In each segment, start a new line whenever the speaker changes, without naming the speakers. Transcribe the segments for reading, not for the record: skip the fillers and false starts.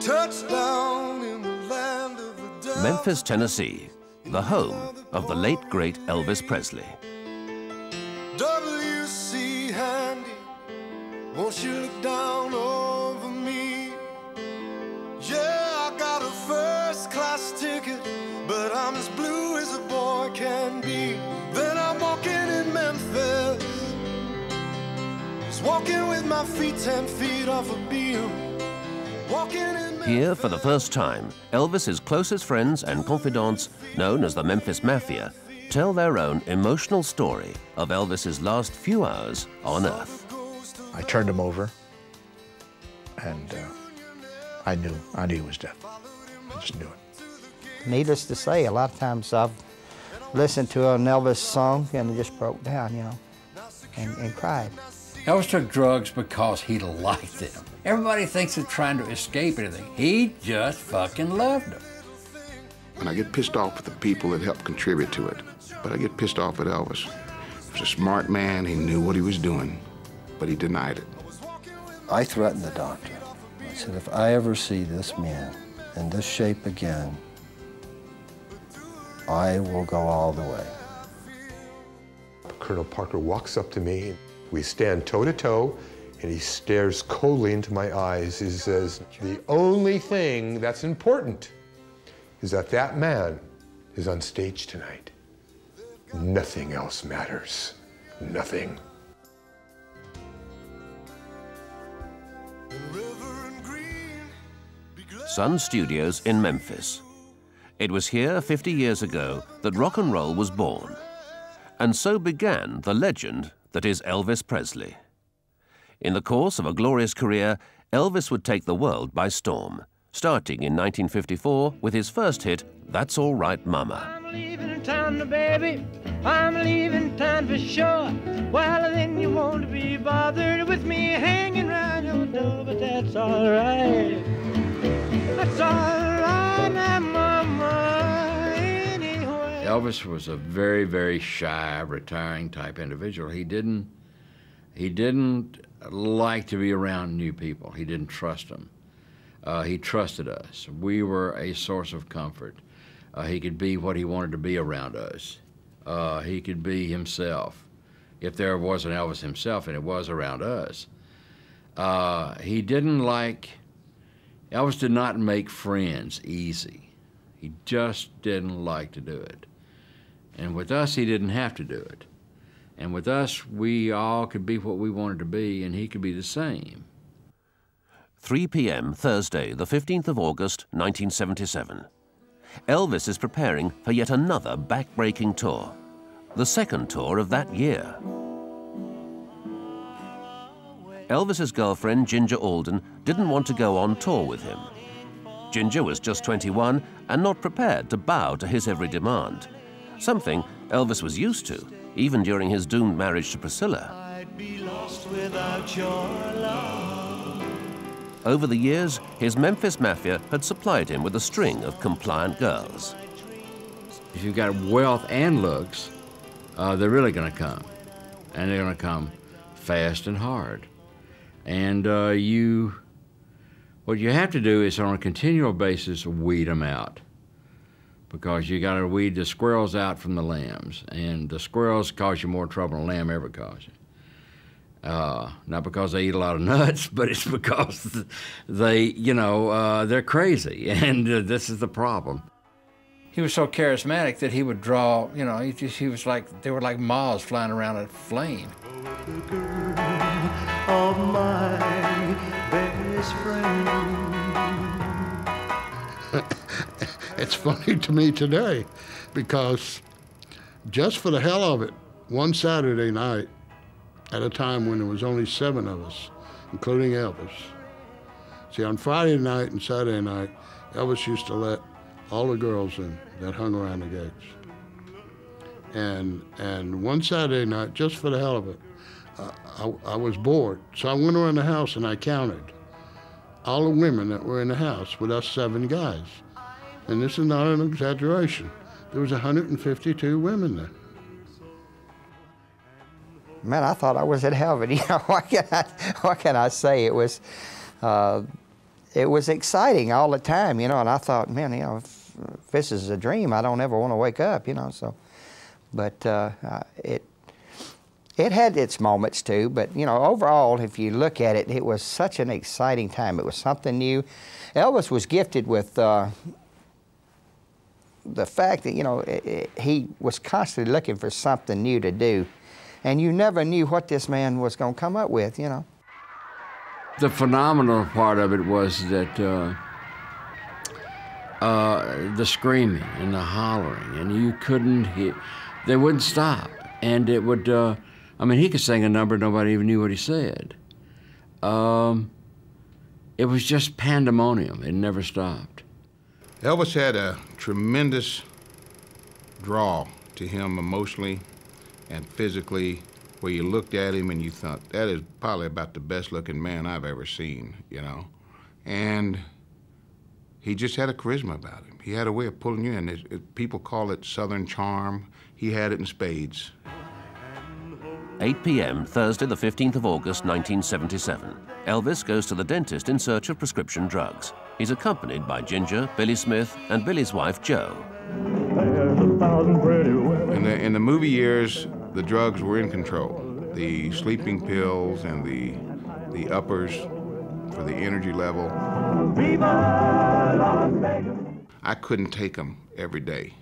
Touchdown in the land of the devil.
Memphis, Tennessee, the home of the late, great Elvis Presley.
W.C. Handy, won't you look down over me? Yeah, I got a first-class ticket, but I'm as blue as a boy can be. Then I'm walking in Memphis, just walking with my feet 10 feet off a beam. Walking in Memphis.
Here, for the first time, Elvis's closest friends and confidants, known as the Memphis Mafia, tell their own emotional story of Elvis's last few hours on Earth.
I turned him over, and I knew he was dead. I just knew it.
Needless to say, a lot of times I've listened to an Elvis song and just broke down, you know, and cried.
Elvis took drugs because he liked them. Everybody thinks he's trying to escape anything. He just fucking loved them.
And I get pissed off with the people that helped contribute to it. But I get pissed off at Elvis. He was a smart man, he knew what he was doing, but he denied it.
I threatened the doctor. I said, if I ever see this man in this shape again, I will go all the way.
Colonel Parker walks up to me. We stand toe-to-toe, and he stares coldly into my eyes. He says, the only thing that's important is that that man is on stage tonight. Nothing else matters. Nothing.
Sun Studios in Memphis. It was here 50 years ago that rock and roll was born. And so began the legend that is Elvis Presley. In the course of a glorious career, Elvis would take the world by storm, starting in 1954 with his first hit, That's All Right, Mama.
I'm leaving town, baby. I'm leaving town for sure. Well, then you won't be bothered with me hanging around your door, but that's all right. That's all right, now, mama, anyway.
Elvis was a very, very shy, retiring type individual. He didn't like to be around new people. He didn't trust them. He trusted us. We were a source of comfort. He could be what he wanted to be around us. He could be himself. If there was an Elvis himself, and it was around us. Elvis did not make friends easy. He just didn't like to do it. And with us, he didn't have to do it. And with us, we all could be what we wanted to be, and he could be the same.
3 p.m. Thursday, the 15th of August, 1977. Elvis is preparing for yet another back-breaking tour, the second tour of that year. Elvis's girlfriend, Ginger Alden, didn't want to go on tour with him. Ginger was just 21 and not prepared to bow to his every demand, something Elvis was used to, even during his doomed marriage to Priscilla.
I'd be lost without your love.
Over the years, his Memphis Mafia had supplied him with a string of compliant girls.
If you've got wealth and looks, they're really going to come. And they're going to come fast and hard. And what you have to do is on a continual basis weed them out. Because you got to weed the squirrels out from the lambs. And the squirrels cause you more trouble than a lamb ever caused you. Not because they eat a lot of nuts, but it's because they, they're crazy, and this is the problem. He was so charismatic that he would draw, he was like, they were like moths flying around a flame.
The girl of my best friend.
It's funny to me today because just for the hell of it, one Saturday night, at a time when there was only 7 of us, including Elvis. See, on Friday night and Saturday night, Elvis used to let all the girls in that hung around the gates. And one Saturday night, just for the hell of it, I was bored. So I went around the house and I counted all the women that were in the house with us 7 guys. And this is not an exaggeration. There was 152 women there.
Man, I thought I was in heaven. What can I say? It it was exciting all the time, you know, and I thought, man, you know, if this is a dream, I don't ever want to wake up, you know, so. But it had its moments too, but, you know, overall, if you look at it, it was such an exciting time. It was something new. Elvis was gifted with the fact that, you know, he was constantly looking for something new to do, and you never knew what this man was going to come up with, you know.
The phenomenal part of it was that the screaming and the hollering, and you couldn't hear, they wouldn't stop. And it would, I mean, he could sing a number, nobody even knew what he said. It was just pandemonium, it never stopped.
Elvis had a tremendous draw to him emotionally and physically, where you looked at him and you thought, that is probably about the best looking man I've ever seen, you know. And he just had a charisma about him. He had a way of pulling you in. People call it Southern charm. He had it in spades.
8 p.m., Thursday, the 15th of August, 1977. Elvis goes to the dentist in search of prescription drugs. He's accompanied by Ginger, Billy Smith, and Billy's wife, Jo.
In the movie years, the drugs were in control. The sleeping pills and the uppers for the energy level. I couldn't take them every day.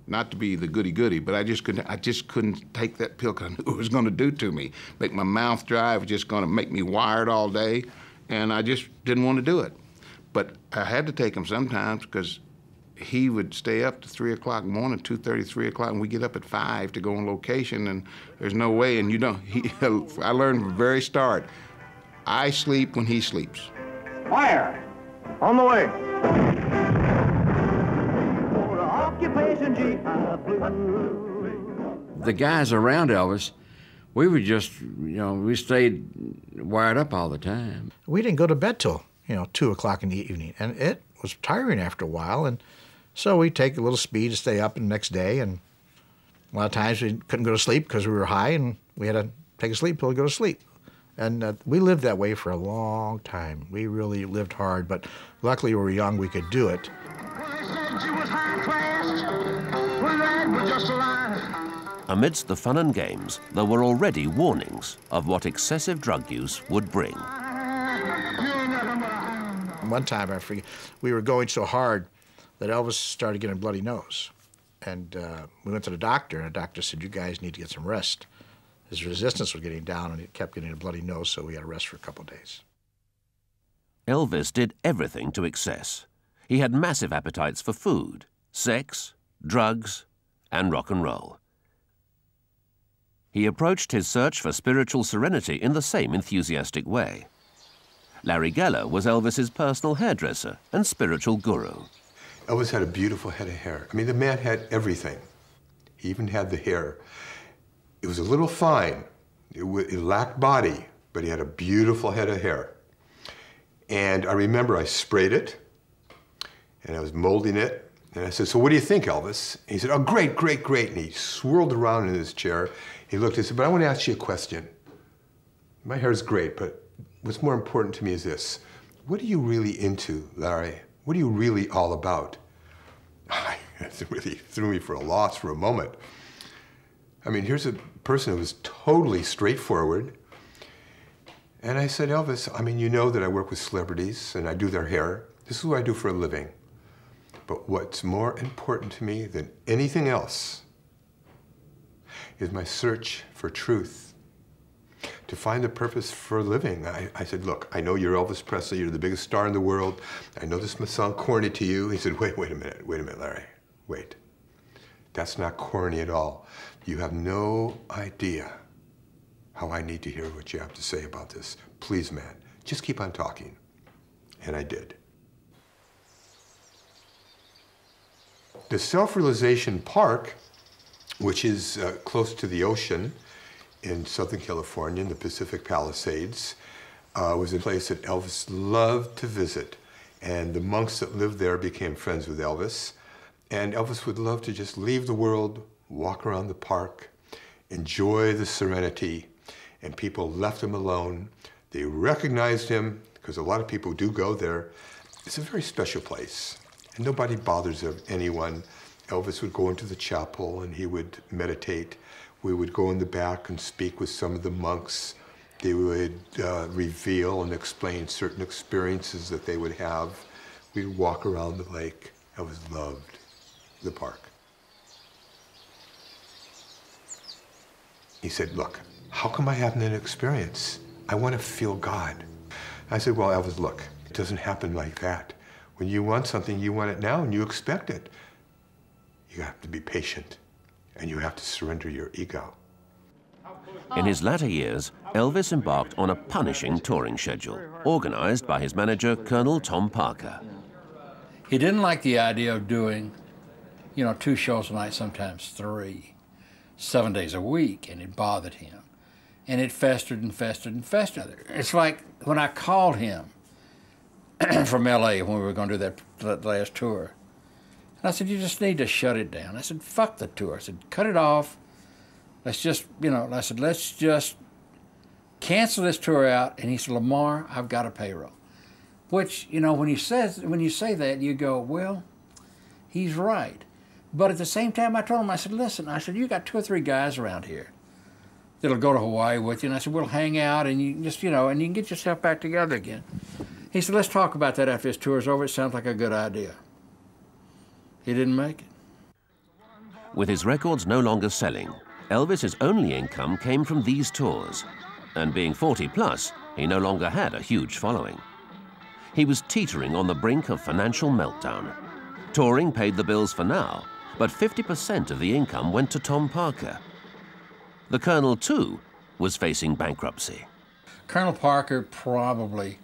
Not to be the goody-goody, but I just couldn't take that pill because I knew what it was going to do to me. Make my mouth dry, it was just going to make me wired all day, and I just didn't want to do it. But I had to take them sometimes because he would stay up to 3 o'clock in the morning, 2:30, 3 o'clock, and we get up at 5 to go on location, and there's no way, and you don't, I learned from the very start, I sleep when he sleeps.
Fire! On the way!
The guys around Elvis, we were just, you know, we stayed wired up all the time.
We didn't go to bed till, you know, 2 o'clock in the evening, and it was tiring after a while, and so we'd take a little speed to stay up the next day, and a lot of times we couldn't go to sleep because we were high, and we had to take a sleep pill to go to sleep. And we lived that way for a long time. We really lived hard, but luckily we were young, we could do it.
Amidst the fun and games, there were already warnings of what excessive drug use would bring.
One time, I forget, we were going so hard that Elvis started getting a bloody nose. And we went to the doctor, and the doctor said, you guys need to get some rest. His resistance was getting down, and he kept getting a bloody nose, so we had to rest for a couple of days.
Elvis did everything to excess. He had massive appetites for food, sex, drugs, and rock and roll. He approached his search for spiritual serenity in the same enthusiastic way. Larry Geller was Elvis's personal hairdresser and spiritual guru.
Elvis had a beautiful head of hair. I mean, the man had everything. He even had the hair. It was a little fine. It lacked body, but he had a beautiful head of hair. And I remember I sprayed it, and I was molding it, and I said, so what do you think, Elvis? And he said, oh, great, great, great. And he swirled around in his chair. He looked and said, but I want to ask you a question. My hair is great, but what's more important to me is this. What are you really into, Larry? What are you really all about? It really threw me for a loss for a moment. I mean, here's a person who was totally straightforward. And I said, Elvis, I mean, you know that I work with celebrities and I do their hair. This is what I do for a living. But what's more important to me than anything else is my search for truth, to find the purpose for living. I said, look, I know you're Elvis Presley, you're the biggest star in the world. I know this must sound corny to you. He said, wait a minute, Larry, wait. That's not corny at all. You have no idea how I need to hear what you have to say about this. Please, man, just keep on talking. And I did. The Self-Realization Park, which is close to the ocean in Southern California, in the Pacific Palisades, was a place that Elvis loved to visit. And the monks that lived there became friends with Elvis. And Elvis would love to just leave the world, walk around the park, enjoy the serenity, and people left him alone. They recognized him, because a lot of people do go there, It's a very special place, and nobody bothers anyone. Elvis would go into the chapel and he would meditate. We would go in the back and speak with some of the monks. They would reveal and explain certain experiences that they would have. We'd walk around the lake. Elvis loved the park. He said, look, how come I having an experience? I want to feel God. I said, well, Elvis, look, it doesn't happen like that. When you want something, you want it now and you expect it. You have to be patient and you have to surrender your ego.
In his latter years, Elvis embarked on a punishing touring schedule, organized by his manager, Colonel Tom Parker.
He didn't like the idea of doing, 2 shows a night, sometimes 3, 7 days a week, and it bothered him. And it festered and festered and festered. It's like when I called him from LA when we were going to do that last tour. And I said, you just need to shut it down. I said, fuck the tour. I said, cut it off. Let's just, I said, let's just cancel this tour out. And he said, Lamar, I've got a payroll. Which, when you say that, you go, well, he's right. But at the same time, I told him, I said, listen, you got 2 or 3 guys around here that'll go to Hawaii with you. And I said, we'll hang out and you just, and you can get yourself back together again. He said, let's talk about that after this tour's over. It sounds like a good idea. He didn't make it.
With his records no longer selling, Elvis's only income came from these tours. And being 40 plus, he no longer had a huge following. He was teetering on the brink of financial meltdown. Touring paid the bills for now, but 50% of the income went to Tom Parker. The Colonel, too, was facing bankruptcy.
Colonel Parker probably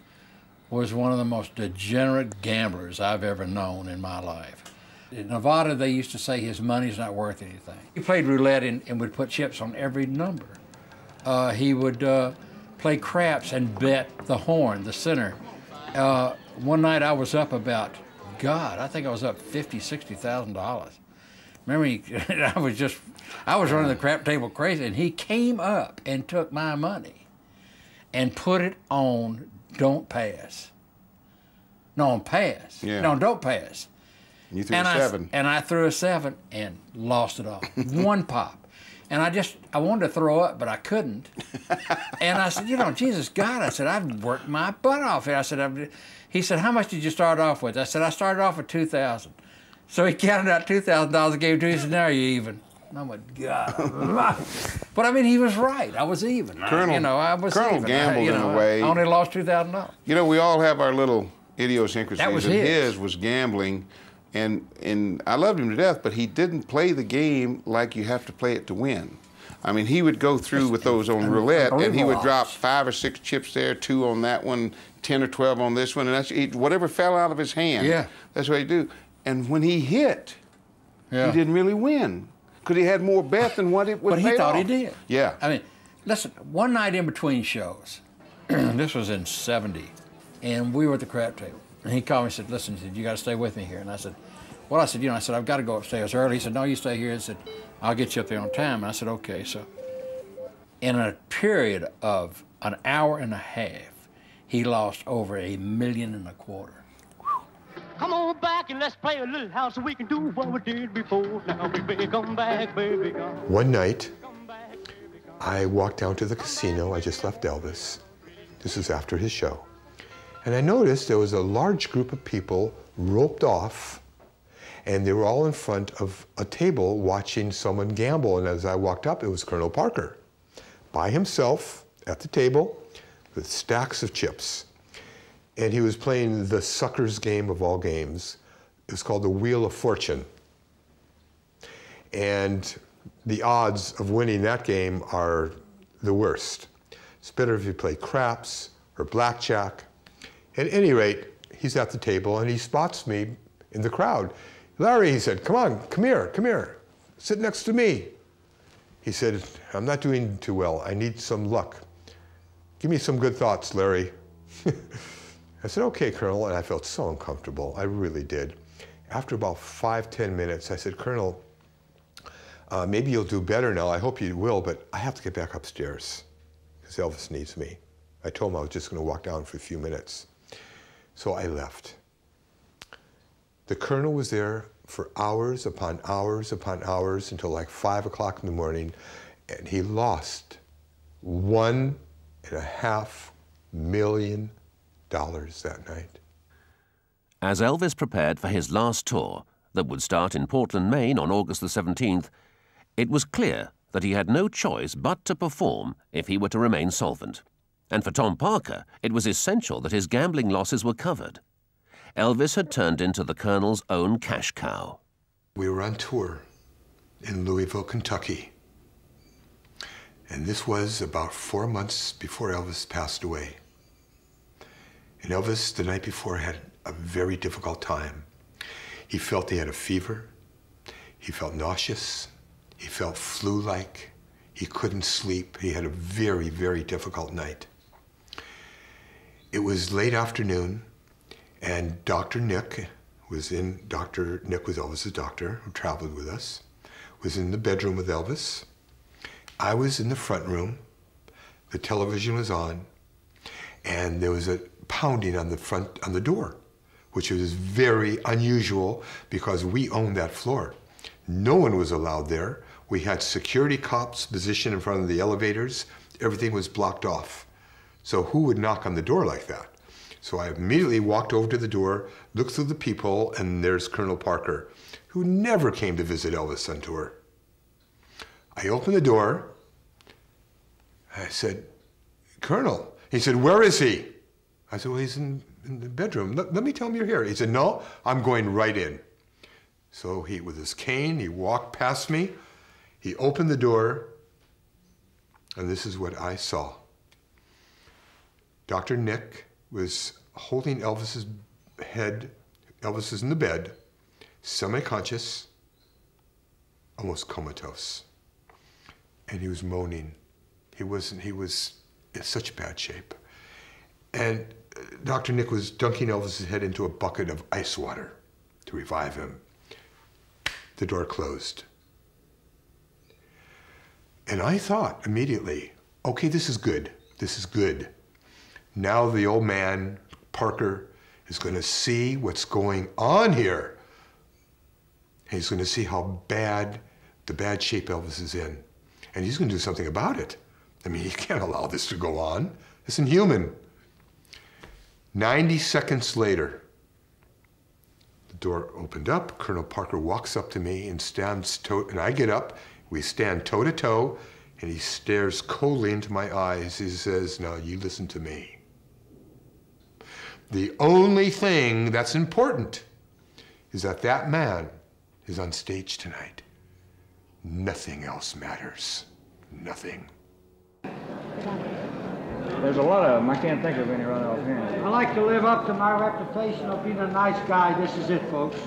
was one of the most degenerate gamblers I've ever known in my life. In Nevada, they used to say his money's not worth anything. He played roulette and would put chips on every number. He would play craps and bet the horn, the center. One night I was up about, I think I was up $50,000, $60,000. Remember, I was running the crap table crazy, and he came up and took my money and put it on don't pass. No, on pass.
Yeah.
No, don't pass.
You threw a 7.
And I threw a 7 and lost it all. 1 pop. And I wanted to throw up, but I couldn't. And I said, Jesus God, I said, I've worked my butt off here. I said, he said, how much did you start off with? I said, I started off with $2,000. So he counted out $2,000 and gave it to me. He said, now you're even. I went, God. But I mean, he was right. I was even.
Colonel,
I was
Colonel
even.
gambled in a way.
I only lost $2,000.
We all have our little idiosyncrasies.
That was
and
his.
Was gambling. And I loved him to death, but he didn't play the game like you have to play it to win. I mean, he would go through with those on roulette, and he would drop 5 or 6 chips there, 2 on that one, 10 or 12 on this one, and that's whatever fell out of his hand.
Yeah.
That's what he'd do. And when he hit, he didn't really win because he had more bet than what it would pay off.
But he thought he did.
Yeah.
I mean, listen, one night in between shows, this was in '70, and we were at the crap table. And he called me and said, listen, he said, you got to stay with me here. And I said, well, I said, I've got to go upstairs early. He said, no, you stay here. He said, I'll get you up there on time. And I said, okay. So in a period of an hour and a half, he lost over $1.25 million.
Come on back and let's play a little house so we can do what we did before. Now, baby, come back, baby, come.
One night, I walked down to the casino. I just left Elvis. This was after his show. And I noticed there was a large group of people roped off, and they were all in front of a table watching someone gamble. And as I walked up, it was Colonel Parker, by himself at the table with stacks of chips. And he was playing the sucker's game of all games. It was called the Wheel of Fortune. And the odds of winning that game are the worst. It's better if you play craps or blackjack. At any rate, he's at the table and he spots me in the crowd. Larry, he said, come on, come here, sit next to me. He said, I'm not doing too well. I need some luck. Give me some good thoughts, Larry. I said, okay, Colonel, and I felt so uncomfortable. I really did. After about 5-10 minutes, I said, Colonel, maybe you'll do better now. I hope you will, but I have to get back upstairs because Elvis needs me. I told him I was just going to walk down for a few minutes. So I left. The Colonel was there for hours upon hours upon hours until like 5 o'clock in the morning, and he lost $1.5 million that night.
As Elvis prepared for his last tour, that would start in Portland, Maine on August the 17th, it was clear that he had no choice but to perform if he were to remain solvent. And for Tom Parker, it was essential that his gambling losses were covered. Elvis had turned into the Colonel's own cash cow.
We were on tour in Louisville, Kentucky. And this was about 4 months before Elvis passed away. And Elvis, the night before, had a very difficult time. He felt he had a fever. He felt nauseous. He felt flu-like. He couldn't sleep. He had a very, very difficult night. It was late afternoon, and Dr. Nick was Elvis's doctor, who traveled with us, was in the bedroom with Elvis. I was in the front room. The television was on, and there was a pounding on the door, which was very unusual because we owned that floor. No one was allowed there. We had security cops positioned in front of the elevators. Everything was blocked off. So who would knock on the door like that? So I immediately walked over to the door, looked through the peephole, and there's Colonel Parker, who never came to visit Elvis on tour. I opened the door. I said, "Colonel." He said, "Where is he?" I said, "Well, he's in the bedroom. Let me tell him you're here." He said, "No, I'm going right in." So he, with his cane, he walked past me. He opened the door, and this is what I saw. Dr. Nick was holding Elvis's head. Elvis is in the bed, semi-conscious, almost comatose. And he was moaning. He was in such bad shape. And Dr. Nick was dunking Elvis's head into a bucket of ice water to revive him. The door closed. And I thought immediately, okay, this is good. This is good. Now the old man, Parker, is going to see what's going on here. He's going to see how bad, the bad shape Elvis is in. And he's going to do something about it. I mean, he can't allow this to go on. It's inhuman. 90 seconds later, the door opened up. Colonel Parker walks up to me and and I get up. We stand toe to toe, and he stares coldly into my eyes. He says, "Now you listen to me. The only thing that's important is that that man is on stage tonight. Nothing else matters. Nothing."
There's a lot of them. I can't think of any right offhand. I like to live up to my reputation of being a nice guy. This is it, folks.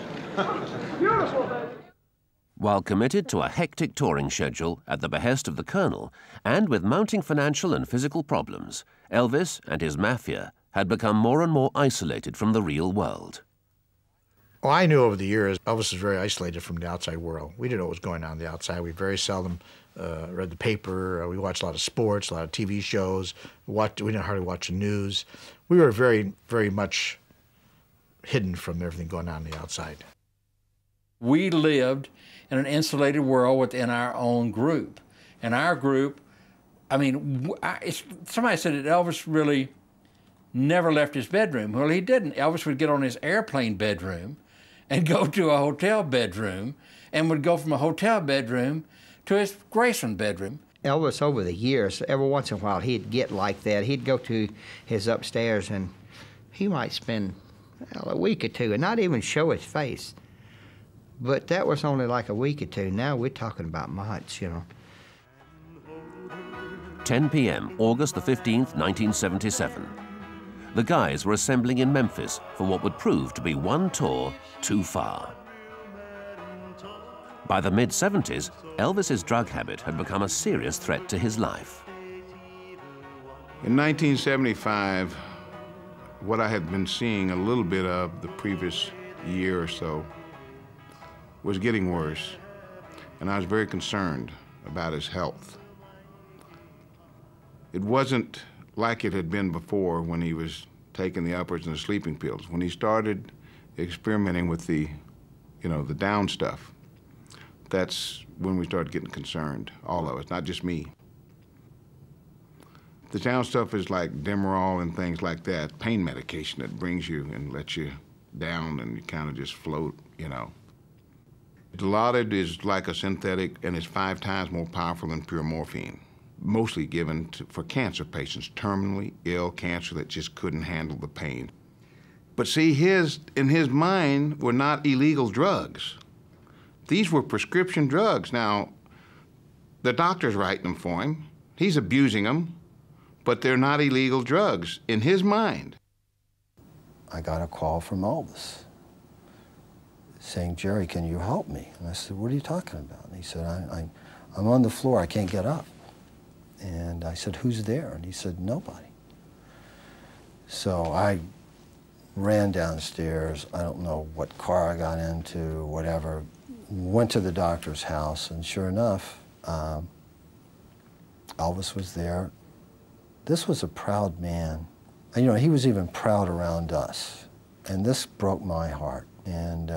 Beautiful, baby.
While committed to a hectic touring schedule at the behest of the Colonel, and with mounting financial and physical problems, Elvis and his mafia had become more and more isolated from the real world.
Well, I knew over the years Elvis was very isolated from the outside world. We didn't know what was going on the outside. We very seldom read the paper. We watched a lot of sports, a lot of TV shows. We didn't hardly watch the news. We were very, very much hidden from everything going on the outside.
We lived in an insulated world within our own group. And our group, I mean, somebody said that Elvis really never left his bedroom. Well, he didn't. Elvis would get on his airplane bedroom and go to a hotel bedroom, and would go from a hotel bedroom to his Graceland bedroom.
Elvis, over the years, every once in a while, he'd get like that. He'd go to his upstairs, and he might spend a week or two and not even show his face. But that was only like a week or two. Now we're talking about months, you know.
10 p.m., August the 15th, 1977. The guys were assembling in Memphis for what would prove to be one tour too far. By the mid-70s, Elvis's drug habit had become a serious threat to his life.
In 1975, what I had been seeing a little bit of the previous year or so was getting worse, and I was very concerned about his health. It wasn't like it had been before when he was taking the uppers and the sleeping pills. When he started experimenting with the, the down stuff, that's when we started getting concerned, all of us, not just me. The down stuff is like Demerol and things like that, pain medication that brings you and lets you down and you kind of just float, Dilaudid is like a synthetic and it's 5 times more powerful than pure morphine, mostly given for cancer patients, terminally ill cancer that just couldn't handle the pain. But see, in his mind were not illegal drugs. These were prescription drugs. Now, the doctor's writing them for him. He's abusing them, but they're not illegal drugs in his mind.
I got a call from Elvis saying, "Jerry, can you help me?" And I said, "What are you talking about?" And he said, I'm on the floor, I can't get up. And I said, "Who's there?" And he said, "Nobody." So I ran downstairs. I don't know what car I got into, whatever. Went to the doctor's house, and sure enough, Elvis was there. This was a proud man. And, he was even proud around us. And this broke my heart. And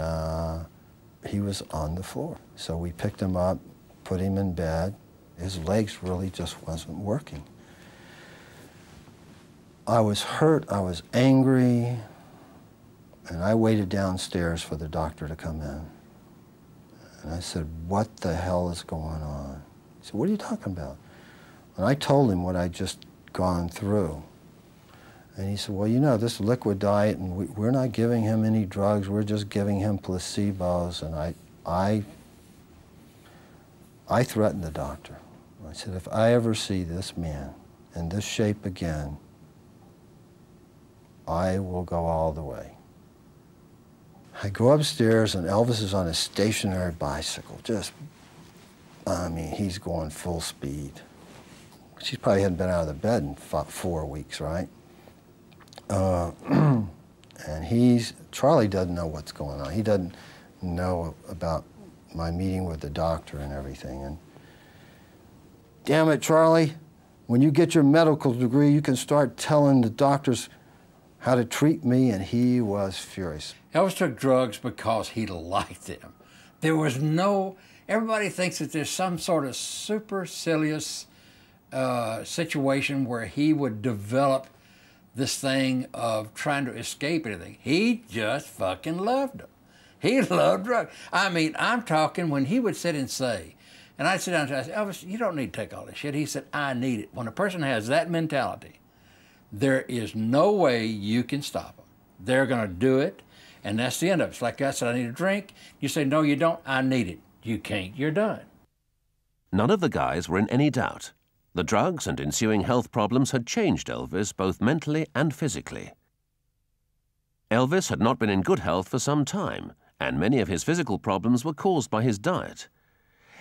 he was on the floor. So we picked him up, put him in bed. His legs really just wasn't working. I was hurt, I was angry, and I waited downstairs for the doctor to come in. And I said, "What the hell is going on?" He said, "What are you talking about?" And I told him what I'd just gone through. And he said, "Well, this liquid diet, and we're not giving him any drugs, we're just giving him placebos." And I threatened the doctor. I said, "If I ever see this man in this shape again, I will go all the way." I go upstairs, and Elvis is on a stationary bicycle. He's going full speed. She probably hadn't been out of the bed in 4 weeks, right? And Charlie doesn't know what's going on. He doesn't know about my meeting with the doctor and everything. And damn it, Charlie, when you get your medical degree, you can start telling the doctors how to treat me. And he was furious.
Elvis took drugs because he liked them. There was everybody thinks that there's some sort of supercilious situation where he would develop this thing of trying to escape anything. He just fucking loved them. He loved drugs. I'm talking when he would sit and say, and I'd sit down and say, "Elvis, you don't need to take all this shit." He said, "I need it." When a person has that mentality, there is no way you can stop them. They're going to do it, and that's the end of it. It's like I said, "I need a drink." You say, "No, you don't." "I need it." You can't. You're done.
None of the guys were in any doubt. The drugs and ensuing health problems had changed Elvis both mentally and physically. Elvis had not been in good health for some time, and many of his physical problems were caused by his diet.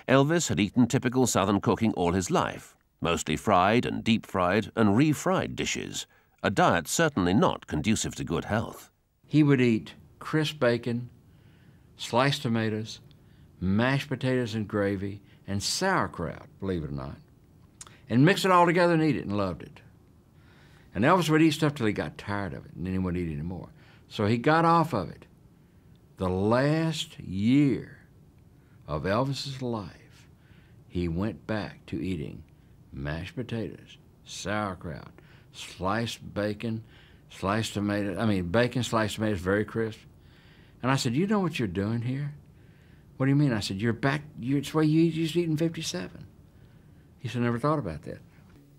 Elvis had eaten typical Southern cooking all his life, mostly fried and deep-fried and refried dishes, a diet certainly not conducive to good health.
He would eat crisp bacon, sliced tomatoes, mashed potatoes and gravy, and sauerkraut, believe it or not, and mix it all together and eat it, and loved it. And Elvis would eat stuff till he got tired of it, and then he wouldn't eat anymore. So he got off of it. The last year of Elvis's life, he went back to eating mashed potatoes, sauerkraut, sliced bacon, sliced tomatoes, bacon, sliced tomatoes, very crisp. And I said, "You know what you're doing here?" "What do you mean?" I said, "You're back, it's the way you used to eat in 57. He said, "Never thought about that."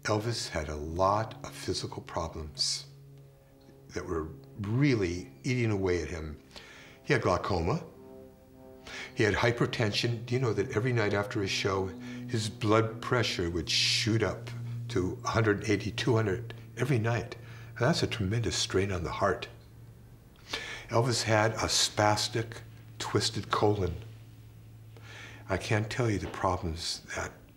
Elvis had a lot of physical problems that were really eating away at him. He had glaucoma. He had hypertension. Do you know that every night after a show, his blood pressure would shoot up to 180, 200 every night? And that's a tremendous strain on the heart. Elvis had a spastic, twisted colon. I can't tell you the problems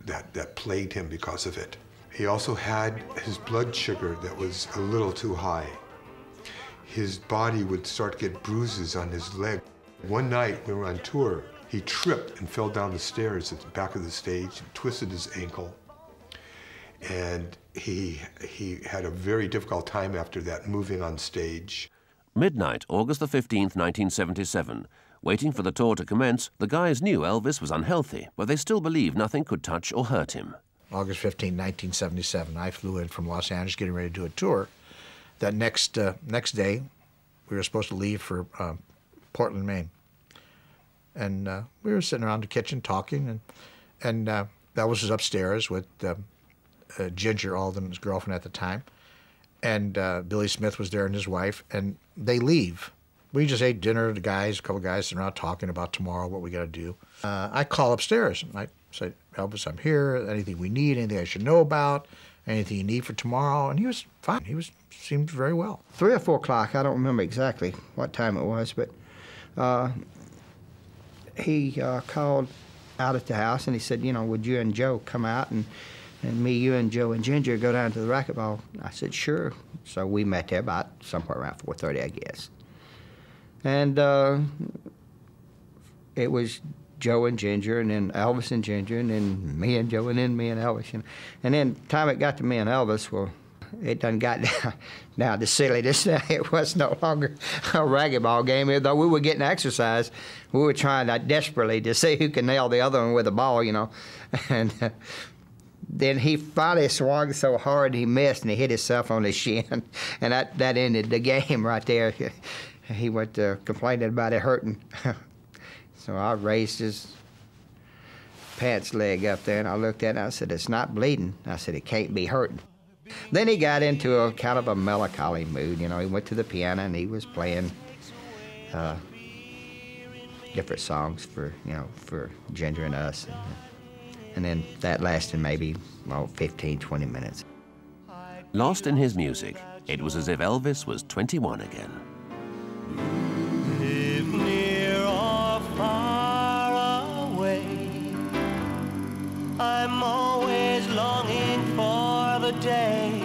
that plagued him because of it. He also had his blood sugar that was a little too high. His body would start to get bruises on his leg. One night we were on tour, he tripped and fell down the stairs at the back of the stage, twisted his ankle. And he had a very difficult time after that moving on stage.
Midnight, August the 15th, 1977. Waiting for the tour to commence, the guys knew Elvis was unhealthy, but they still believed nothing could touch or hurt him.
August 15, 1977, I flew in from Los Angeles getting ready to do a tour. That next day, we were supposed to leave for Portland, Maine. And we were sitting around the kitchen talking, and Elvis was upstairs with Ginger Alden's girlfriend at the time, and Billy Smith was there and his wife, and they leave. We just ate dinner, the guys, a couple guys sitting around talking about tomorrow, what we got to do. I call upstairs, and I say, Elvis, I'm here, anything we need, anything I should know about, anything you need for tomorrow, and he was fine. Seemed very well.
3 or 4 o'clock, I don't remember exactly what time it was, but he called out at the house, and he said, you know, would you and Joe come out, and me, you, and Joe and Ginger go down to the racquetball? I said, sure. So we met there about somewhere around 4:30, I guess. And it was Joe and Ginger, and then Elvis and Ginger, and then me and Joe, and then me and Elvis. And then time it got to me and Elvis, well, it done got down to silliness. It was no longer a racquetball game. Though we were getting exercise, we were trying desperately to see who could nail the other one with a ball, you know. And then he finally swung so hard he missed, and he hit himself on his shin. And that ended the game right there. He went complaining about it hurting. So I raised his pants leg up there, and I looked at it, and I said, it's not bleeding. I said, it can't be hurting. Then he got into a kind of a melancholy mood. You know, he went to the piano, and he was playing different songs for Ginger and us. And then that lasted maybe, 15, 20 minutes.
Lost in his music, it was as if Elvis was 21 again.
Live near or far away, I'm always longing for the day,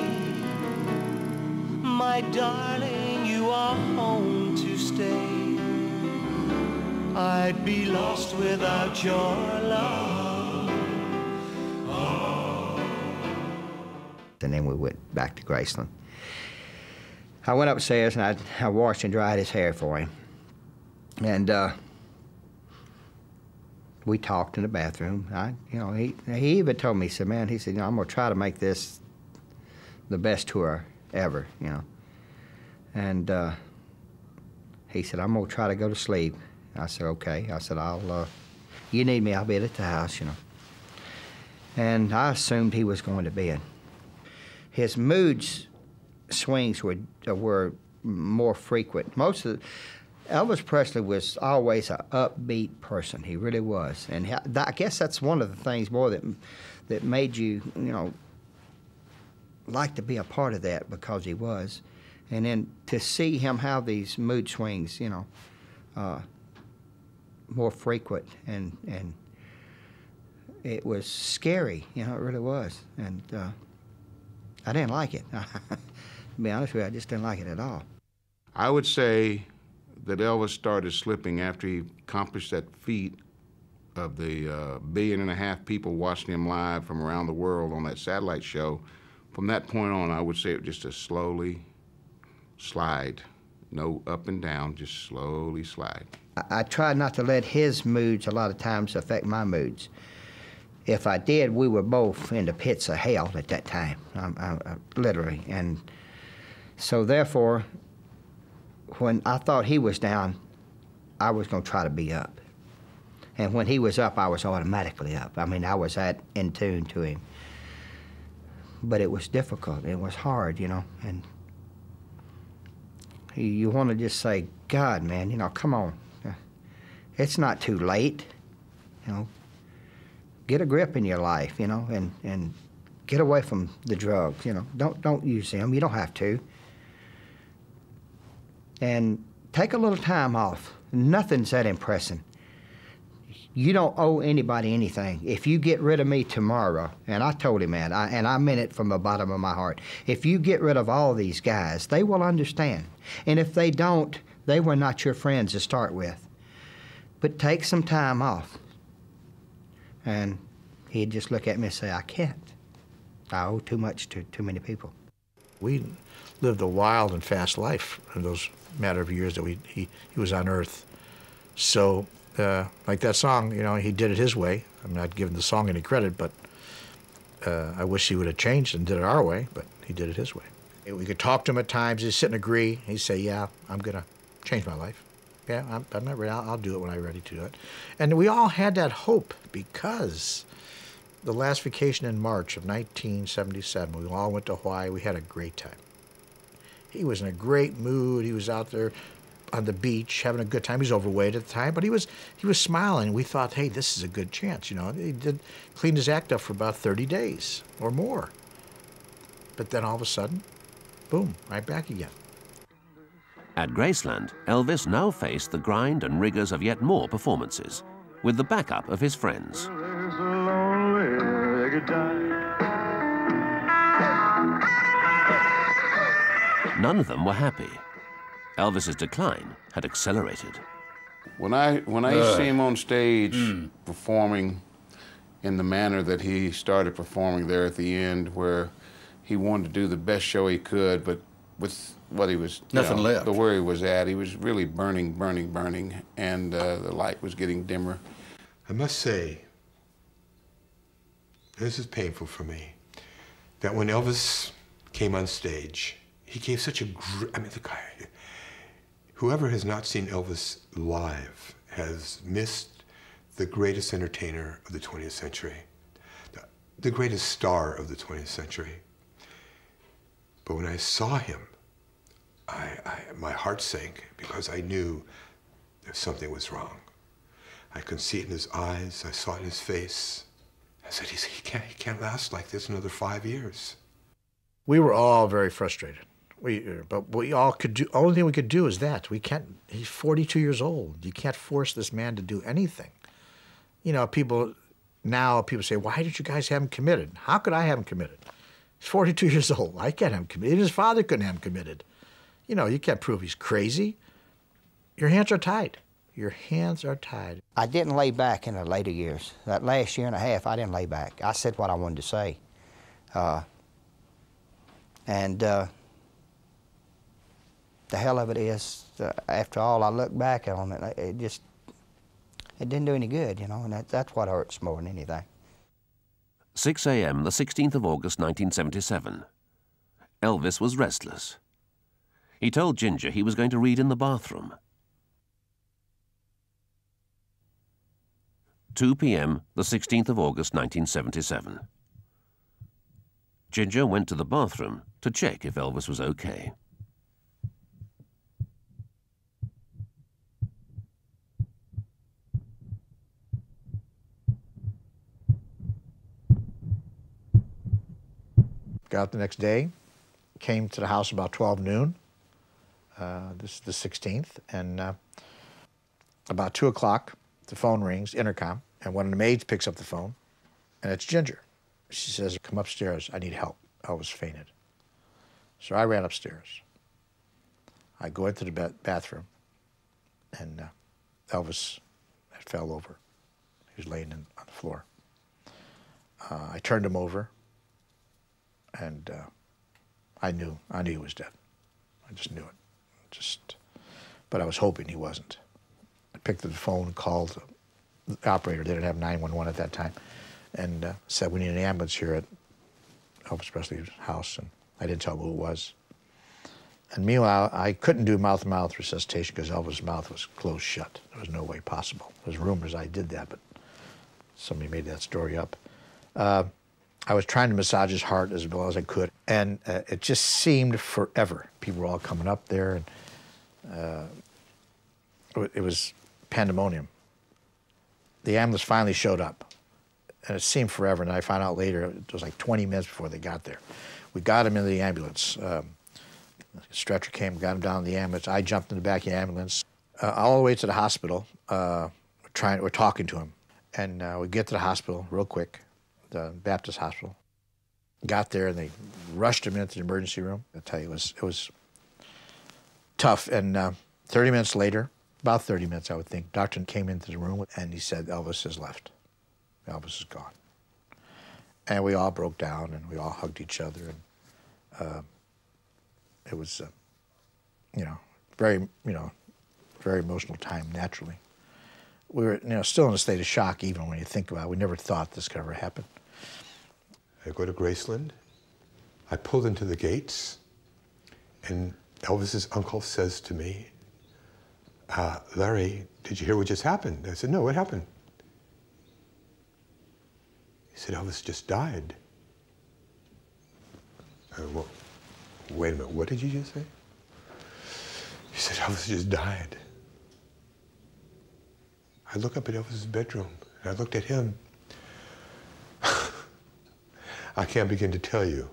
my darling, you are home to stay. I'd be lost without your love. Oh.
And then we went back to Graceland. I went upstairs, and I washed and dried his hair for him. And we talked in the bathroom. He even told me, he said, man, he said, I'm going to try to make this the best tour ever, you know. And he said, I'm going to try to go to sleep. I said, okay. I said, you need me, I'll be at the house, you know. And I assumed he was going to bed. His mood swings were more frequent. Elvis Presley was always an upbeat person. He really was, and I guess that's one of the things more that made you like to be a part of that, because he was, and then to see him have these mood swings, more frequent, and it was scary. It really was, and I didn't like it. To be honest with you, I just didn't like it at all.
I would say that Elvis started slipping after he accomplished that feat of the 1.5 billion people watching him live from around the world on that satellite show. From that point on, I would say it was just a slowly slide. No up and down, just slowly slide.
I tried not to let his moods a lot of times affect my moods. If I did, we were both in the pits of hell at that time, literally. And so therefore, when I thought he was down, I was going to try to be up. And when he was up, I was automatically up. I mean, I was in tune to him. But it was difficult. It was hard, and you want to just say, God, man, come on. It's not too late, Get a grip in your life, and get away from the drugs, Don't use them. You don't have to. And take a little time off. Nothing's that impressing. You don't owe anybody anything. If you get rid of me tomorrow, and I told him that, and I meant it from the bottom of my heart, if you get rid of all these guys, they will understand. And if they don't, they were not your friends to start with. But take some time off. And he'd just look at me and say, I can't. I owe too much to too many people.
We lived a wild and fast life in those matter of years that he was on Earth. So, like that song, you know, he did it his way. I'm not giving the song any credit, but I wish he would have changed and did it our way, but he did it his way. We could talk to him at times. He'd sit and agree. He'd say, yeah, I'm going to change my life. Yeah, I'm not ready. I'll do it when I'm ready to do it. And we all had that hope because the last vacation in March of 1977, we all went to Hawaii. We had a great time. He was in a great mood. He was out there on the beach having a good time. He was overweight at the time, but he was smiling. We thought, hey, this is a good chance. You know, he cleaned his act up for about 30 days or more. But then all of a sudden, boom, right back again.
At Graceland, Elvis now faced the grind and rigors of yet more performances, with the backup of his friends. None of them were happy. Elvis's decline had accelerated.
When I see him on stage performing in the manner that he started performing there at the end, where he wanted to do the best show he could, but with what he was,
nothing left.
Where he was at, he was really burning, and the light was getting dimmer.
I must say, this is painful for me, that when Elvis came on stage, he gave such a, I mean, the guy, whoever has not seen Elvis live has missed the greatest entertainer of the 20th century, the greatest star of the 20th century. But when I saw him, my heart sank because I knew that something was wrong. I could see it in his eyes. I saw it in his face. I said, he can't last like this another 5 years.
We were all very frustrated. But we all could do, only thing we could do is that. We can't, he's 42 years old. You can't force this man to do anything. You know, people say, why did you guys have him committed? How could I have him committed? He's 42 years old. I can't have him committed. Even his father couldn't have him committed. You know, you can't prove he's crazy. Your hands are tied. Your hands are tied.
I didn't lay back in the later years. That last year and a half, I didn't lay back. I said what I wanted to say. The hell of it is, after all, I look back on it, it didn't do any good, you know, and that's what hurts more than anything.
6 a.m., the 16th of August, 1977. Elvis was restless. He told Ginger he was going to read in the bathroom. 2 p.m., the 16th of August, 1977. Ginger went to the bathroom to check if Elvis was okay.
Got up the next day, came to the house about 12 noon, this is the 16th, and about 2 o'clock, the phone rings, intercom, and one of the maids picks up the phone, and it's Ginger. She says, come upstairs, I need help. Elvis fainted. So I ran upstairs. I go into the bathroom, and Elvis had fell over. He was laying on the floor. I turned him over, and I knew he was dead. I just knew it. But I was hoping he wasn't. I picked up the phone, called the operator. They didn't have 911 at that time, and said, we need an ambulance here at Elvis Presley's house, and I didn't tell him who it was. And meanwhile, I couldn't do mouth-to-mouth resuscitation because Elvis' mouth was closed shut. There was no way possible. There's rumors I did that, but somebody made that story up. I was trying to massage his heart as well as I could, and it just seemed forever. People were all coming up there, and it was pandemonium. The ambulance finally showed up, and it seemed forever, and I found out later it was like 20 minutes before they got there. We got him into the ambulance. The stretcher came, got him down in the ambulance. I jumped in the back of the ambulance. All the way to the hospital, we're talking to him, and we get to the hospital real quick, the Baptist hospital. Got there, and they rushed him into the emergency room. I tell you, it was tough. And 30 minutes later, about 30 minutes, I would think, doctor came into the room, and he said, Elvis has left. Elvis is gone. And we all broke down, and we all hugged each other. And It was, you know, very, very emotional time, naturally. We were, still in a state of shock even when you think about it. We never thought this could ever happen.
I go to Graceland. I pulled into the gates, and Elvis's uncle says to me, Larry, did you hear what just happened? I said, no, what happened? He said, Elvis just died. Well, wait a minute, what did you just say? He said, Elvis just died. I look up at Elvis's bedroom, and I looked at him. I can't begin to tell you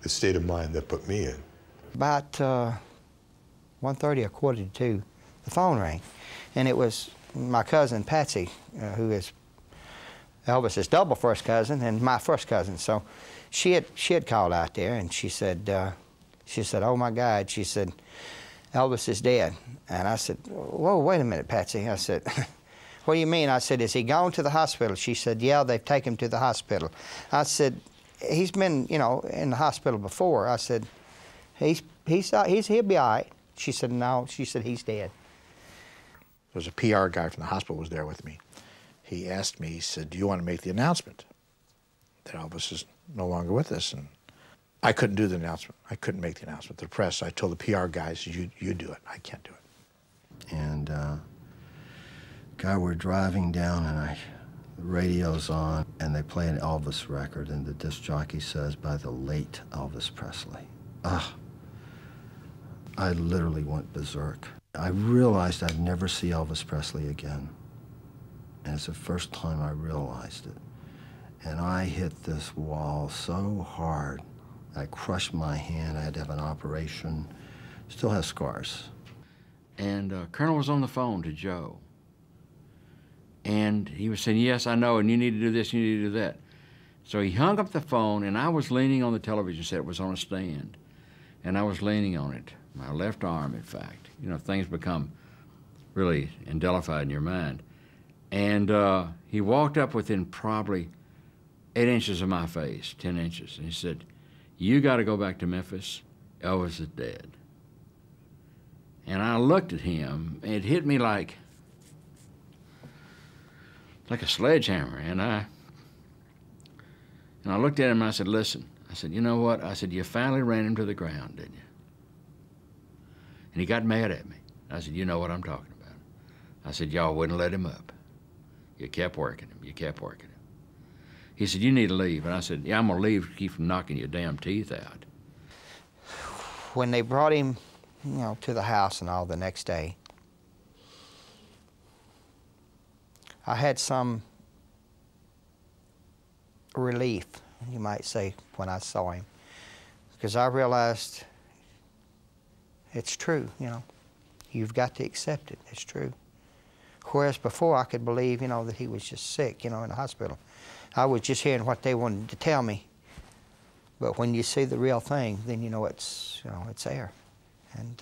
the state of mind that put me in.
About 1:30 or 1:45, the phone rang, and it was my cousin Patsy, who is Elvis's double first cousin and my first cousin. So she had called out there, and she said, "Oh my God," she said, "Elvis is dead." And I said, "Whoa, wait a minute, Patsy." I said, "What do you mean?" I said, "Is he gone to the hospital?" She said, "Yeah, they've taken him to the hospital." I said, "He's been, in the hospital before." I said, he'll be all right." She said, "No," she said, "He's dead."
There was a PR guy from the hospital was there with me. He asked me, he said, "Do you want to make the announcement that Elvis is no longer with us?" And I couldn't do the announcement. I couldn't make the announcement. The press, I told the PR guys, you do it. I can't do it.
And guy, we're driving down, and the radio's on, and they play an Elvis record, and the disc jockey says, "By the late Elvis Presley." I literally went berserk. I realized I'd never see Elvis Presley again. And it's the first time I realized it. And I hit this wall so hard, I crushed my hand. I had to have an operation. Still have scars.
And Colonel was on the phone to Joe. And he was saying, "Yes, I know, and you need to do this, you need to do that." So he hung up the phone, and I was leaning on the television set. It was on a stand. And I was leaning on it, my left arm, in fact. Things become really indelified in your mind. And he walked up within probably 8 inches of my face, 10 inches, and he said, "You got to go back to Memphis. Elvis is dead." And I looked at him, and it hit me like a sledgehammer. And I looked at him, and I said, "Listen," I said, "you know what?" I said, "You finally ran him to the ground, didn't you?" And he got mad at me. I said, "You know what I'm talking about." I said, "Y'all wouldn't let him up. You kept working him. You kept working him." He said, "You need to leave." And I said, "Yeah, I'm going to leave to keep from knocking your damn teeth out."
When they brought him, to the house and all the next day, I had some relief, you might say, when I saw him, because I realized it's true, You've got to accept it. It's true. Whereas before I could believe, that he was just sick, in the hospital. I was just hearing what they wanted to tell me. But when you see the real thing, then it's, it's there. And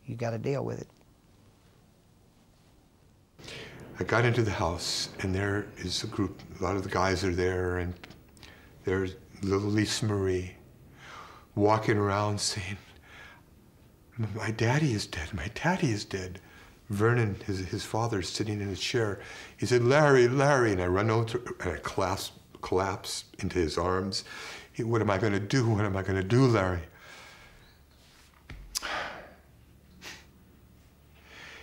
you got to deal with it.
I got into the house, and there is a group, a lot of the guys are there, and there's little Lisa Marie walking around saying, "My daddy is dead, my daddy is dead." Vernon, his father, is sitting in a chair. He said, "Larry, Larry," and I run over and I collapse into his arms. "What am I going to do? What am I going to do, Larry?"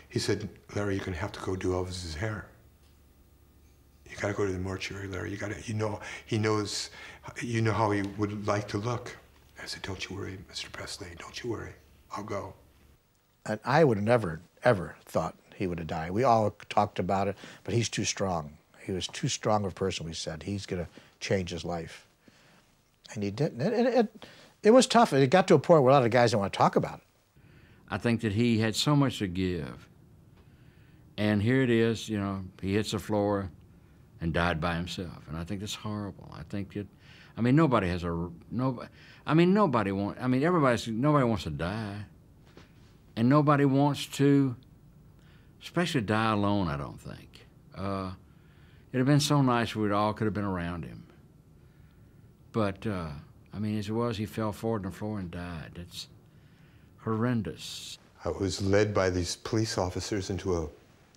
He said, "Larry, you're going to have to go do Elvis's hair. You got to go to the mortuary, Larry. You got to, he knows, how he would like to look." I said, "Don't you worry, Mr. Presley. Don't you worry. I'll go."
And I would have never, ever thought he would have died. We all talked about it, but he's too strong. He was too strong of a person, we said. He's going to change his life. And he did. It was tough. It got to a point where a lot of guys didn't want to talk about it.
I think that he had so much to give. And here it is, he hits the floor and died by himself. And I think that's horrible. I think that, nobody wants to die. And nobody wants to, especially die alone, I don't think. It'd have been so nice if we all could have been around him. But I mean, as it was, he fell forward on the floor and died. It's horrendous.
I was led by these police officers into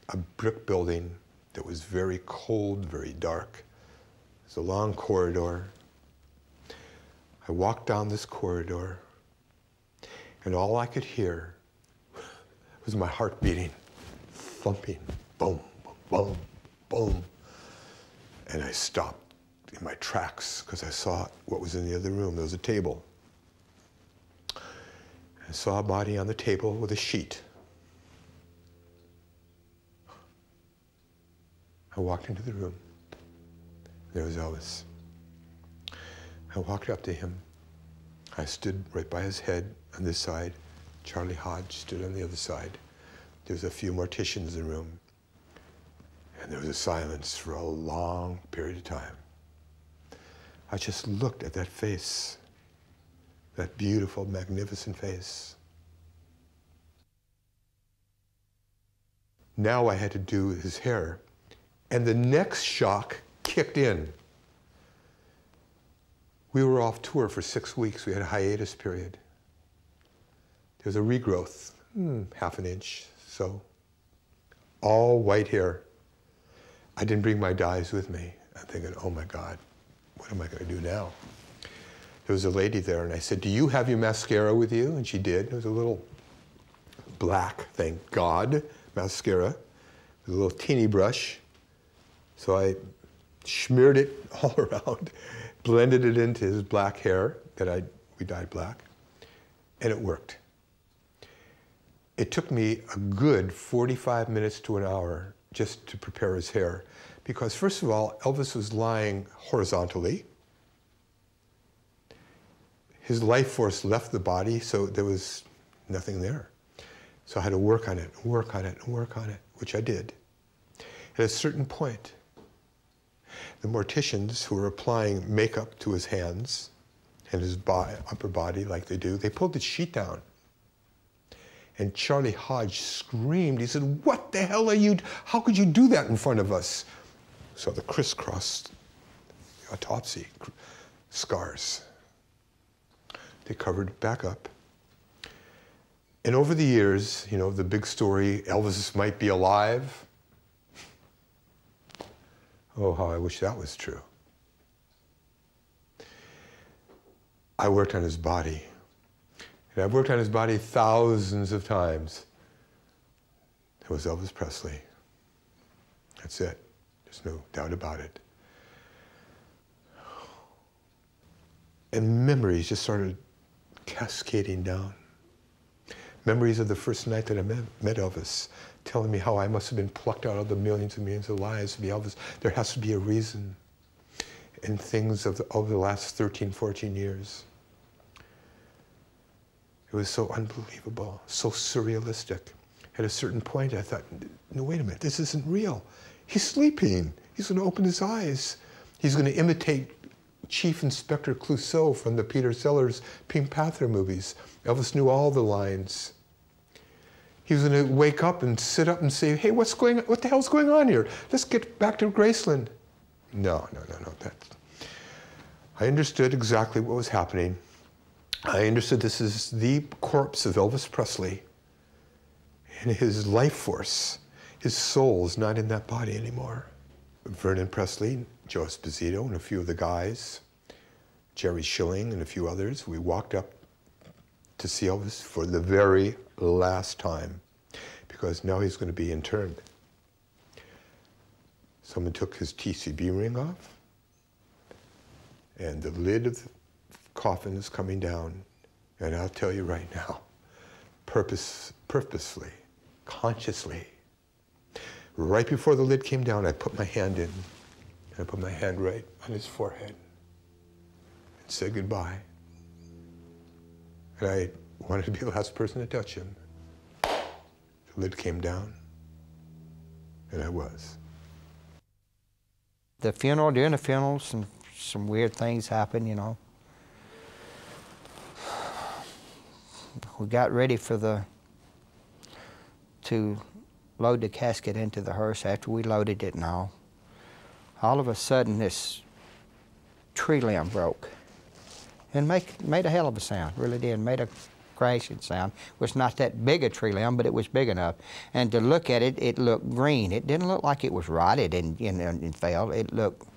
a brick building that was very cold, very dark. It was a long corridor. I walked down this corridor, and all I could hear was my heart beating, thumping, boom, boom, boom. And I stopped in my tracks because I saw what was in the other room. There was a table. I saw a body on the table with a sheet. I walked into the room. There was Elvis. I walked up to him. I stood right by his head on this side. Charlie Hodge stood on the other side. There was a few morticians in the room. And there was a silence for a long period of time. I just looked at that face, that beautiful, magnificent face. Now I had to do his hair. And the next shock kicked in. We were off tour for 6 weeks. We had a hiatus period. There was a regrowth, half an inch, so. All white hair. I didn't bring my dyes with me. I'm thinking, oh my God, what am I going to do now? There was a lady there, and I said, do you have your mascara with you? And she did. It was a little black, thank God, mascara, with a little teeny brush. So I smeared it all around, blended it into his black hair that we dyed black, and it worked. It took me a good 45 minutes to an hour just to prepare his hair, because first of all, Elvis was lying horizontally. His life force left the body, so there was nothing there. So I had to work on it, work on it, work on it, which I did. At a certain point, the morticians who were applying makeup to his hands and his upper body like they do, they pulled the sheet down. And Charlie Hodge screamed. He said, what the hell are you, how could you do that in front of us? So the crisscrossed autopsy scars. They covered it back up. And over the years, you know, the big story, Elvis might be alive. Oh, how I wish that was true. I worked on his body. And I've worked on his body thousands of times. It was Elvis Presley. That's it. There's no doubt about it. And memories just started cascading down. Memories of the first night that I met Elvis, telling me how I must have been plucked out of the millions and millions of lives to be Elvis. There has to be a reason. And things of the last 13, 14 years. It was so unbelievable, so surrealistic. At a certain point, I thought, no, wait a minute, this isn't real. He's sleeping. He's going to open his eyes. He's going to imitate Chief Inspector Clouseau from the Peter Sellers Pink Panther movies. Elvis knew all the lines. He was going to wake up and sit up and say, hey, what the hell's going on here? Let's get back to Graceland. No. I understood exactly what was happening. I understood this is the corpse of Elvis Presley, and his life force, his soul is not in that body anymore. Vernon Presley, Joe Esposito, and a few of the guys, Jerry Schilling and a few others, we walked up to see Elvis for the very last time, because now he's going to be interned. Someone took his TCB ring off, and the lid of the coffin is coming down, and I'll tell you right now, purposefully, consciously, right before the lid came down, I put my hand in, and I put my hand right on his forehead and said goodbye. And I wanted to be the last person to touch him. The lid came down, and I was.
The funeral, during the funeral, some weird things happened, you know. We got ready to load the casket into the hearse. After we loaded it and all of a sudden this tree limb broke. and made a hell of a sound, really did. Made a crashing sound. It was not that big a tree limb, but it was big enough. And to look at it, it looked green. It didn't look like it was rotted and fell. It looked,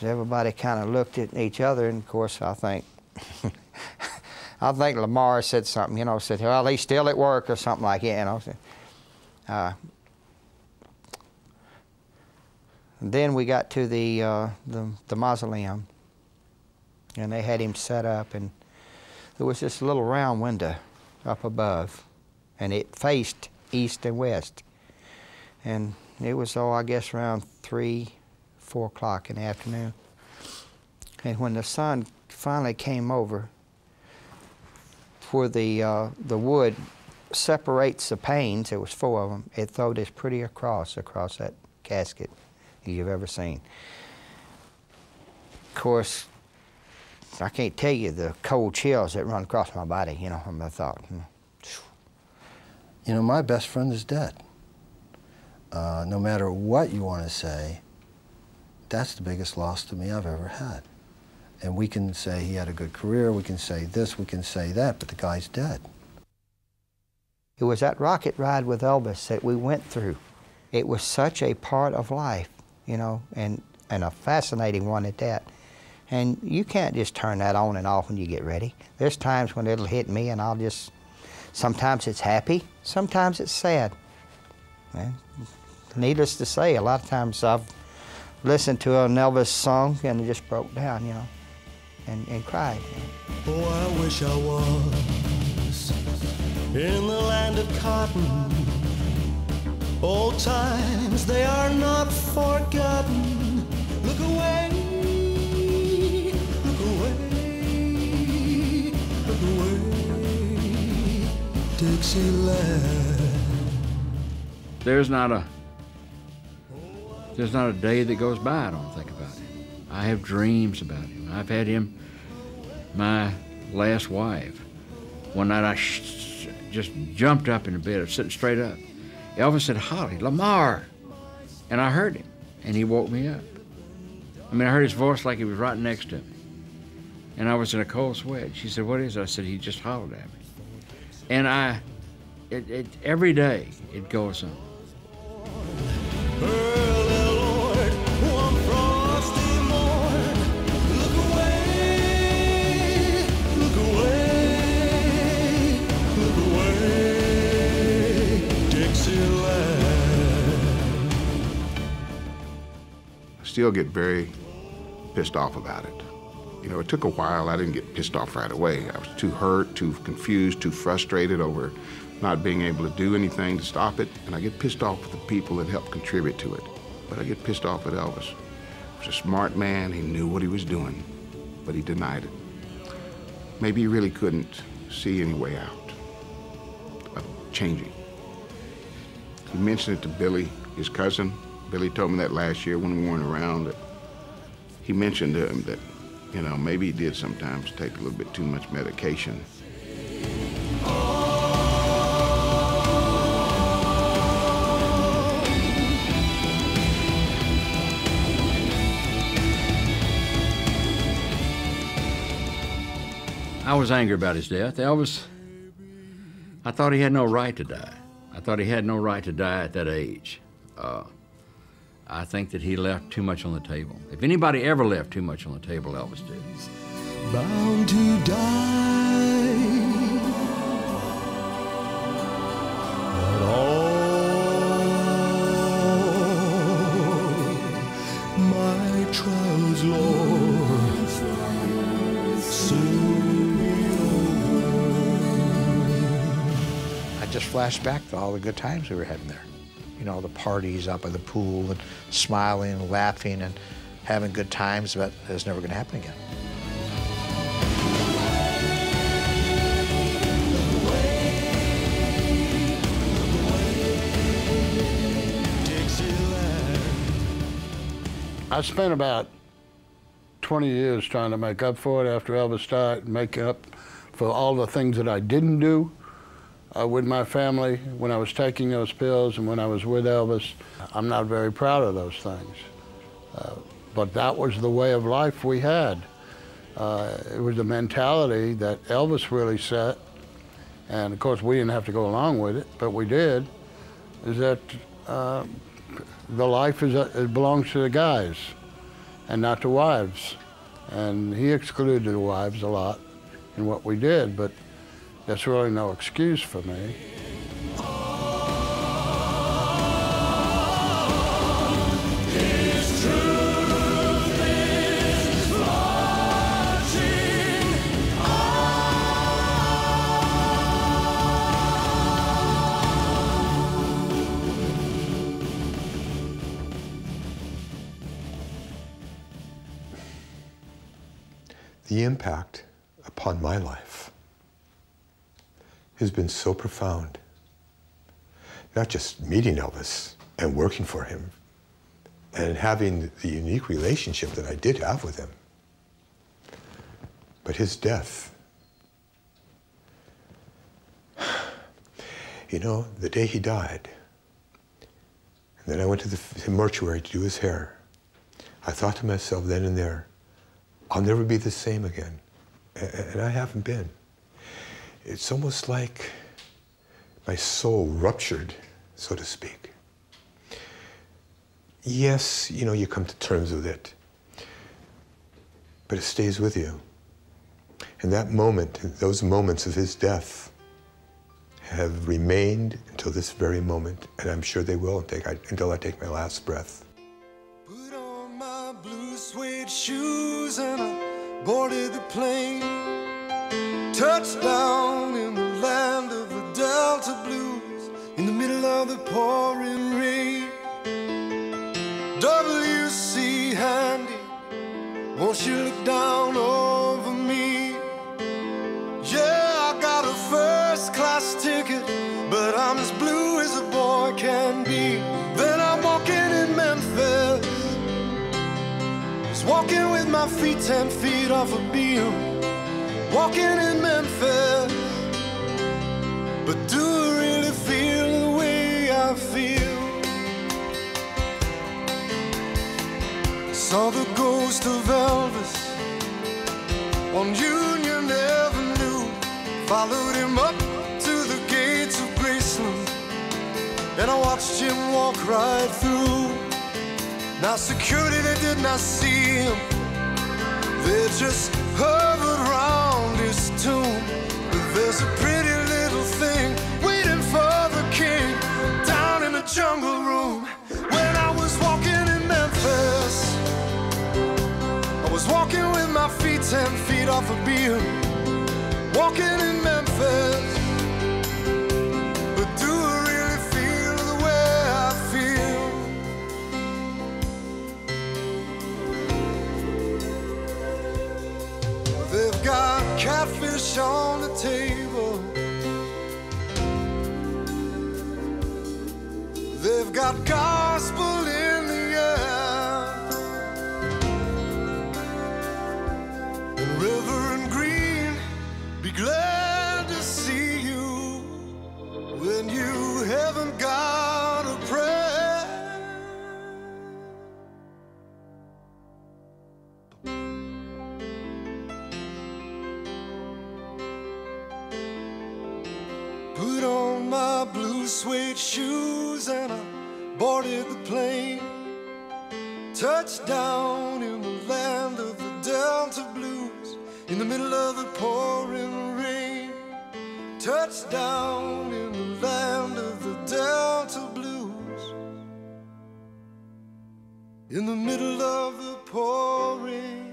everybody kind of looked at each other, and of course, I think, I think Lamar said something, you know, said, well, he's still at work or something like that, you know. Then we got to the mausoleum, and they had him set up, and there was this little round window up above, and it faced east and west. And it was, I guess around 3, 4 o'clock in the afternoon. And when the sun finally came over, where the wood separates the panes, there was 4 of them, it threw this pretty across that casket you've ever seen. Of course, I can't tell you the cold chills that run across my body, you know, from the thought.
You know, my best friend is dead. No matter what you want to say, that's the biggest loss to me I've ever had. And we can say he had a good career, we can say this, we can say that, but the guy's dead.
It was that rocket ride with Elvis that we went through. It was such a part of life, you know, and a fascinating one at that. And you can't just turn that on and off when you get ready. There's times when it'll hit me and I'll just, sometimes it's happy, sometimes it's sad. And needless to say, a lot of times I've listened to an Elvis song and it just broke down, you know, and cried. You know.
Oh, I wish I was in the land of cotton. Old times, they are not forgotten. Look away, look away, look away, Dixieland.
There's not a day that goes by I don't think about him. I have dreams about him. I've had him, my last wife. One night I just jumped up in the bed, I was sitting straight up. Elvis said, "Holly, Lamar," and I heard him, and he woke me up. I mean, I heard his voice like he was right next to me, and I was in a cold sweat. She said, "What is it?" I said, "He just hollered at me," and every day it goes on.
Still get very pissed off about it. You know, it took a while. I didn't get pissed off right away. I was too hurt, too confused, too frustrated over not being able to do anything to stop it. And I get pissed off with the people that helped contribute to it. But I get pissed off at Elvis. He was a smart man. He knew what he was doing, but he denied it. Maybe he really couldn't see any way out of changing. He mentioned it to Billy, his cousin. Billy told me that last year when we weren't around. That he mentioned to him that, you know, maybe he did sometimes take a little bit too much medication.
I was angry about his death. Elvis, I thought he had no right to die. I thought he had no right to die at that age. I think that he left too much on the table. If anybody ever left too much on the table, Elvis did.
Bound to die, but all my trials, Lord, soon be over.
I just flashed back to all the good times we were having there. You know, the parties up at the pool and smiling and laughing and having good times, but it's never going to happen again.
I spent about 20 years trying to make up for it after Elvis died, and make up for all the things that I didn't do with my family when I was taking those pills and when I was with Elvis. I'm not very proud of those things. But that was the way of life we had. It was a mentality that Elvis really set, and of course we didn't have to go along with it, but we did, is that the life it belongs to the guys and not the wives. And he excluded the wives a lot in what we did, but that's really no excuse for me.
The impact upon my life has been so profound. Not just meeting Elvis and working for him and having the unique relationship that I did have with him, but his death. You know, the day he died, and then I went to the mortuary to do his hair, I thought to myself then and there, I'll never be the same again. And I haven't been. It's almost like my soul ruptured, so to speak. Yes, you know, you come to terms with it, but it stays with you. And that moment, those moments of his death have remained until this very moment, and I'm sure they will until I take my last breath.
Put on my blue suede shoes and I boarded the plane. Touchdown in the land of the Delta Blues, in the middle of the pouring rain. W.C. Handy, won't you look down over me? Yeah, I got a first-class ticket, but I'm as blue as a boy can be. Then I'm walking in Memphis, just walking with my feet 10 feet off a beam. Walking in Memphis, but do I really feel the way I feel? Saw the ghost of Elvis on Union Avenue, followed him up to the gates of Graceland, and I watched him walk right through. Now security, they did not see him, they just hovered around his tomb. But there's a pretty little thing waiting for the king down in the jungle room. When I was walking in Memphis, I was walking with my feet 10 feet off a beam. Walking in Memphis, but do I really feel the way I feel? They've got catfish on the table, they've got gospel in the air, and Reverend Green, be glad to see you when you haven't got a prayer. Put on my blue suede shoes and I boarded the plane. Touchdown in the land of the Delta Blues, in the middle of the pouring rain. Touchdown in the land of the Delta Blues, in the middle of the pouring